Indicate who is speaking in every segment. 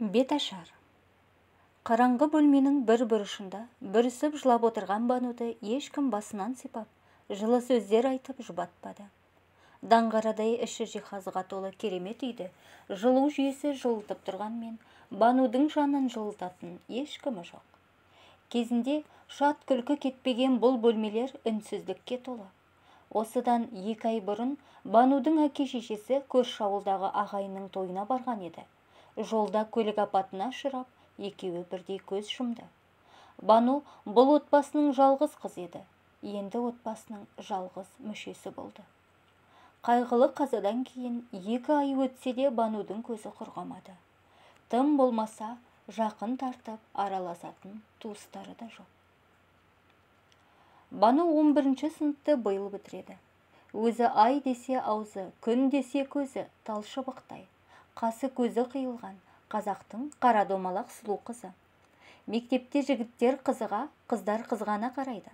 Speaker 1: Беташар. Қараңғы бөлменің бір бұрышында бүрісіп жылап отырған Бануды ешкім басынан сипап, жылы сөздер айтып жұбатпады. Даңғарадай іші жиһазға толы керемет үйді жылу жүйесі жылытып тұрғанмен, Банудың жанын жылытатын ешкімі жоқ. Кезінде шат күлкі кетпеген бұл бөлмелер үнсіздікке толы. Осыдан 2 ай бұрын Банудың әке-шешесі көрші ауылдағы ағайынның тойына барған еді. Жолда көлік апатына ұшырап, екеуі бірдей көз жұмды. Бану бұл отбасының жалғыз қыз еді. Енді отбасының жалғыз мүшесі болды. Қайғылы қазадан кейін 2 ай өтсе де Банудың көзі құрғамады. Тым болмаса, жақын тартып араласатын туыстары да жоқ. Бану 11-ші сыныпты биыл бітіреді. Өзі ай десе аузы, күн десе көзі талшыбықтай. Қасы көзі қиылған қазақтың қара домалақ сұлу қызы. Мектепте жігіттер қызыға, қыздар қызғана қарайды.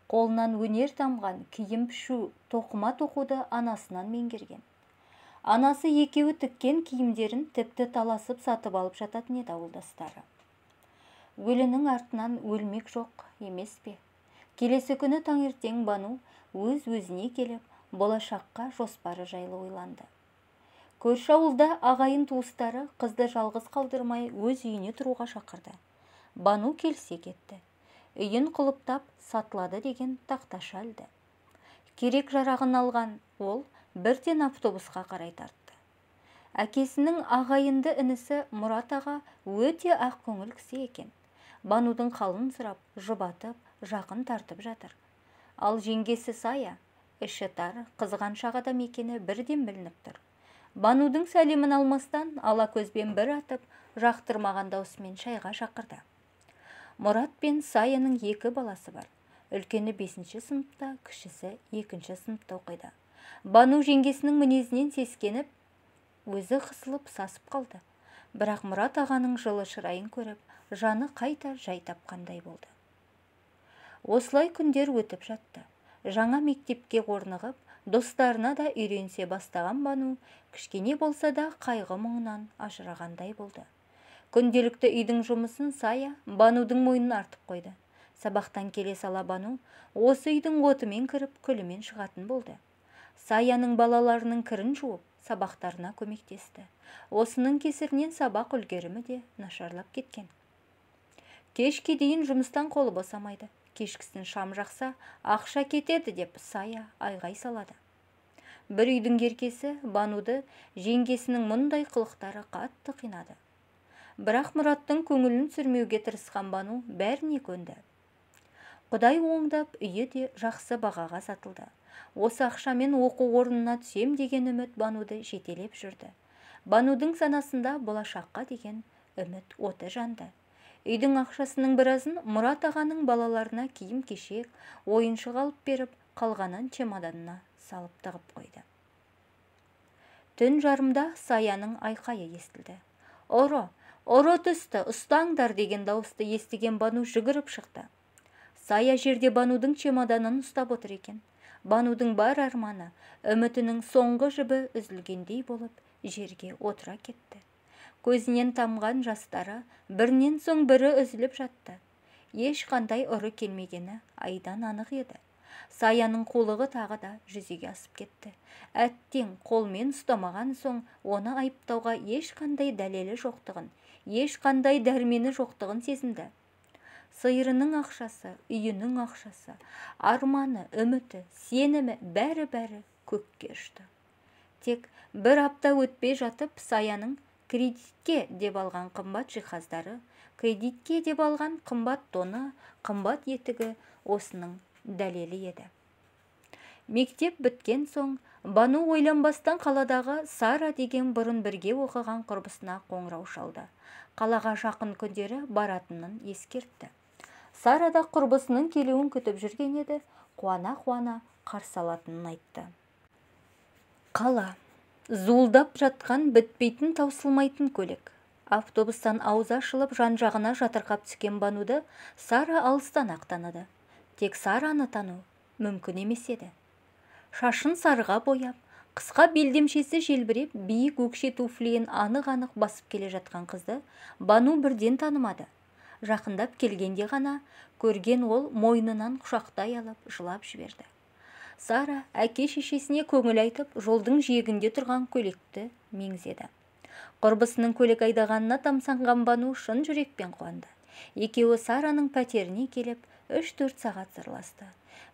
Speaker 1: Қолынан өнер тамған киім пішу, тоқыма тоқуды анасынан меңгерген. Анасы екеуі тіккен киімдерін тіпті таласып сатып алып жататын еді ауылдастары. Өлінің артынан өлмек жоқ емес пе? Келесі күні таңертең Бану өз-өзіне келіп, болашаққа жоспары жайлы ойланды. Көрші ауылда ағайын туыстары қызды жалғыз қалдырмай өз үйіне тұруға шақырды. Бану келсе кетті. Үйін құлыптап сатылады деген тақташа алды. Керек жарағын алған ол бірден автобусқа қарай тартты. Әкесінің ағайынды інісі Мұрат аға өте ақ көңіл кісі екен. Банудың қалын сұрап, жұбатып, жақын тартып жатыр. Ал жеңгесі Сая, іші тар, қызғаншақ адам екені бірден білініп тұр. Банудың сәлемін алмастан ала көзбен бір атып, жақтырмаған даусымен шайға шақырды. Мұрат пен Саяның 2 баласы бар. Үлкені 5-ші сыныпта, кішісі 2-ші сыныпта оқиды. Бану жеңгесінің мінезінен сескеніп, өзі қысылып сасып қалды. Бірақ Мұрат ағаның жылы шырайын көріп, жаны қайта жай тапқандай болды. Осылай күндер өтіп жатты. Жаңа мектепке орнығып, достарына да үйренсе бастаған Бану, кішкене болса да қайғы мұңынан ажырағандай болды. Күнделікті үйдің жұмысын Сая Банудың мойнын артып қойды. Сабақтан келе сала Бану осы үйдің отымен кіріп, күлімен шығатын болды. Саяның балаларының кірін жуып, сабақтарына көмектесті. Осының кесірінен сабақ үлгерімі де нашарлап кеткен. Кешке дейін жұмыстан қолы босамайды. Кешкісін шам жақса, ақша кетеді деп Сая айғай салады. Бір үйдің еркесі Бануды жеңгесінің мұндай қылықтары қатты қинады. Бірақ Мұраттың көңілін сүрмеуге тырысқан Бану бәріне көнді. Құдай оңдап, үйі де жақсы бағаға сатылды. Осы ақшамен оқу орнына түсем деген үміт Бануды жетелеп жүрді. Банудың санасында болашаққа деген үміт оты жанды. Үйдің ақшасының біразын Мұрат ағаның балаларына киім-кешек, ойыншық алып беріп, қалғанын чемоданына салып тығып қойды. Түн жарымда Саяның айқайы естілді. Ұры түсті, ұстаңдар деген дауысты естіген Бану жүгіріп шықты. Сая жерде Банудың чемоданын ұстап отыр екен. Банудың бар арманы, үмітінің соңғы жібі үзілгендей болып, жерге отыра кетті. Көзінен тамған жастары бірінен соң бірі үзіліп жатты. Ешқандай ұры келмегені айдан анық еді. Саяның қулығы тағы да жүзеге асып кетті. Әттең қолмен ұстамаған соң оны айыптауға ешқандай дәлелі жоқтығын, ешқандай дәрмені жоқтығын сезінді. Сиырының ақшасы, үйінің ақшасы, арманы, үміті, сенімі бәрі көкке ұшты. Тек бір апта өтпей жатып, Саяның кредитке деп алған қымбат жиһаздары, кредитке деп алған қымбат тоны, қымбат етігі осының дәлелі еді. Мектеп біткен соң, Бану ойланбастан қаладағы Сара деген бұрын бірге оқыған құрбысына қоңырау шалды. Қалаға жақын күндері баратынын ескертті. Сара да құрбысының келуін күтіп жүрген еді, қуана-қуана қарсы алатынын айтты. Қала. Зуылдап жатқан бітпейтін таусылмайтын көлік. Автобустан аузы ашылып жан-жағына жатырқап түскен Бануды Сара алыстан ақ таныды. Тек Сараны тану мүмкін емес еді. Шашын сарыға бояп, Қысқа белдемшесі желбіреп, биік өкше туфлиін анық-анық басып келе жатқан қызды Бану бірден танымады. Жақындап келгенде ғана көрген ол мойнынан құшақтай алып жылап жіберді. Сара әке-шешесіне көңіл айтып, жолдың жиегінде тұрған көйлекті меңзеді. Құрбысының көйлек айдағанына тамсанған Бану шын жүрекпен қуанды. Екеуі Сараның пәтеріне келіп, 3-4 сағат сырласты.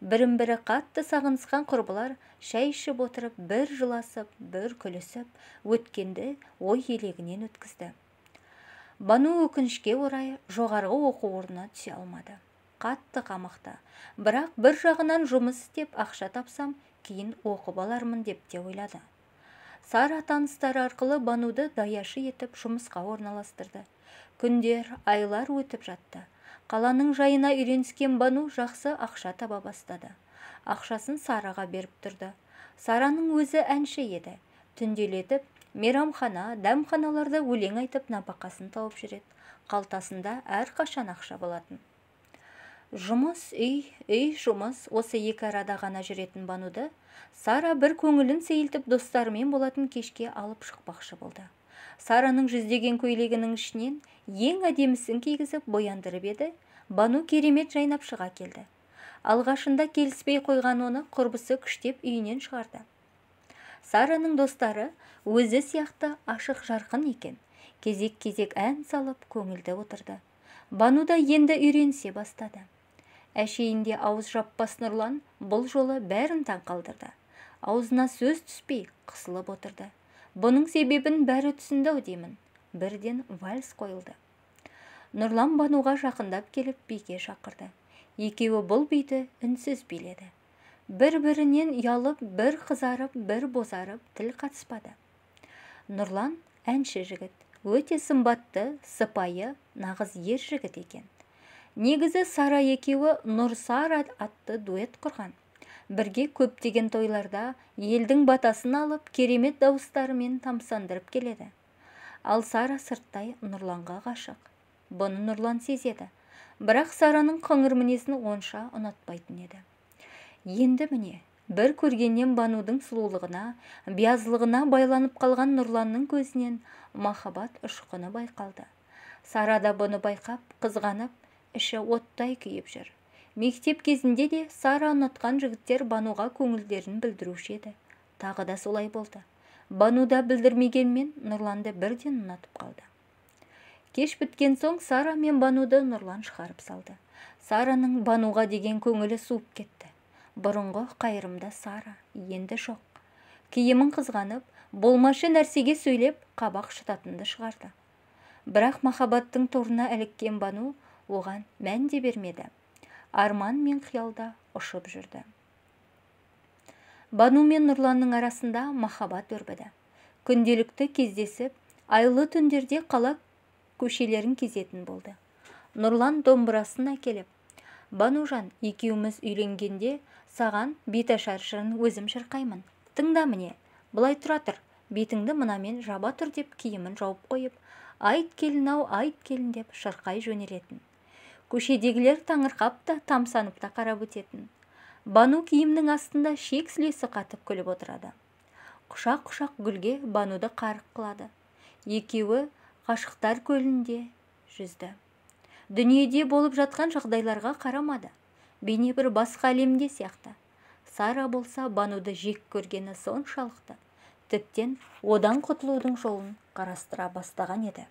Speaker 1: Бірін-бірі қатты сағынысқан құрбылар шәй ішіп отырып, бір жыласып, бір күлісіп, өткенді ой елегінен өткізді. Бану өкінішке орай жоғарғы оқу орнына түсе алмады. Қатты қамақта, бірақ бір жағынан жұмыс істеп ақша тапсам, кейін оқып алармын деп те ойлады. Сара таныстары арқылы Бануды даяшы етіп жұмысқа орналастырды. Күндер, айлар өтіп жатты. Қаланың жайына үйреніскен Бану жақсы ақша таба бастады. Ақшасын Сараға беріп тұрды. Сараның өзі әнші еді. Түнделетіп, мейрамхана, дәмханаларда өлең айтып нәпақасын тауып жүреді. Қалтасында әрқашан ақша болатын. Жұмыс, үй, жұмыс, осы екі арада ғана жүретін Бануды Сара бір көңілін сейілтіп достарымен болатын кешке алып шықпақшы болды. Сараның жүздеген көйлегінің ішінен ең әдемісін кигізіп бояндырып еді, Бану керемет жайнап шыға келді. Алғашында келіспей қойған оны құрбысы күштеп үйінен шығарды. Сараның достары өзі сияқты ашық жарқын екен. Кезек-кезек ән салып көңілді отырды. Бану да енді үйренісе бастады. Әшейінде ауыз жаппас Нұрлан бұл жолы бәрін таң қалдырды. Аузына сөз түспей қысылып отырды. Бұның себебін бәрі түсінді деймін. Бірден вальс қойылды. Нұрлан Бануға жақындап келіп биге шақырды. Екеуі бұл биді үнсіз биледі. Бір-бірінен ұялып, бір қызарып, бір бозарып, тіл қатыспады. Нұрлан әнші жігіт, өте сымбатты, сыпайы, нағыз ер жігіт екен. Негізі Сара екеуі Нұр-Сара атты дуэт құрған. Бірге көптеген тойларда елдің батасын алып, керемет дауыстарымен тамсандырып келеді. Ал Сара сырттай Нұрланға ғашық. Бұны Нұрлан сезеді. Бірақ Сараның қыңыр мінезін онша ұнатпайтын еді. Енді міне, бір көргеннен Банудың сұлулығына, биязылығына байланып қалған Нұрланның көзінен махаббат ұшқыны байқалды. Сара да бұны байқап, қызғанып, іші оттай күйіп жүр. Мектеп кезінде де Сара ұнатқан жігіттер Бануға көңілдерін білдіруші еді. Тағы да солай болды. Бану да білдірмегенмен Нұрланды бірден ұнатып қалды. Кеш біткен соң Сара мен Бануды Нұрлан шығарып салды. Сараның Бануға деген көңілі суып кетті. Бұрынғы қайырымда Сара енді жоқ. Киімін қызғанып, болмашы нәрсеге сөйлеп, қабақ шытатынды шығарды. Бірақ махаббаттың торына іліккен Бану оған мән де бермеді. Арман мен қиялда ұшып жүрді. Бану мен Нұрланның арасында махаббат өрбіді. Күнделікті кездесіп, айлы түндерде қала көшелерін кезетін болды. Нұрлан домбырасын әкеліп, Банужан, екеуміз үйленгенде саған беташар жырын өзім шырқаймын. Тыңда міне, былай тұра тұр, бетіңді мынамен жаба тұр деп киімін жауып қойып, айт келін-ау, айт келін деп шырқай жөнелетін. Көшедегілер таңырқап та, тамсанып та қарап өтетін. Бану киімнің астында шек сілесі қатып күліп отырады. Құшақ-құшақ гүлге Бануды қарық қылады. Екеуі ғашықтар көлінде жүзді. Дүниеде болып жатқан жағдайларға қарамады. Бейне бір басқа әлемде сияқты. Сара болса Бануды жек көргені соншалықты. Тіптен одан құтылудың жолын қарастыра бастаған еді.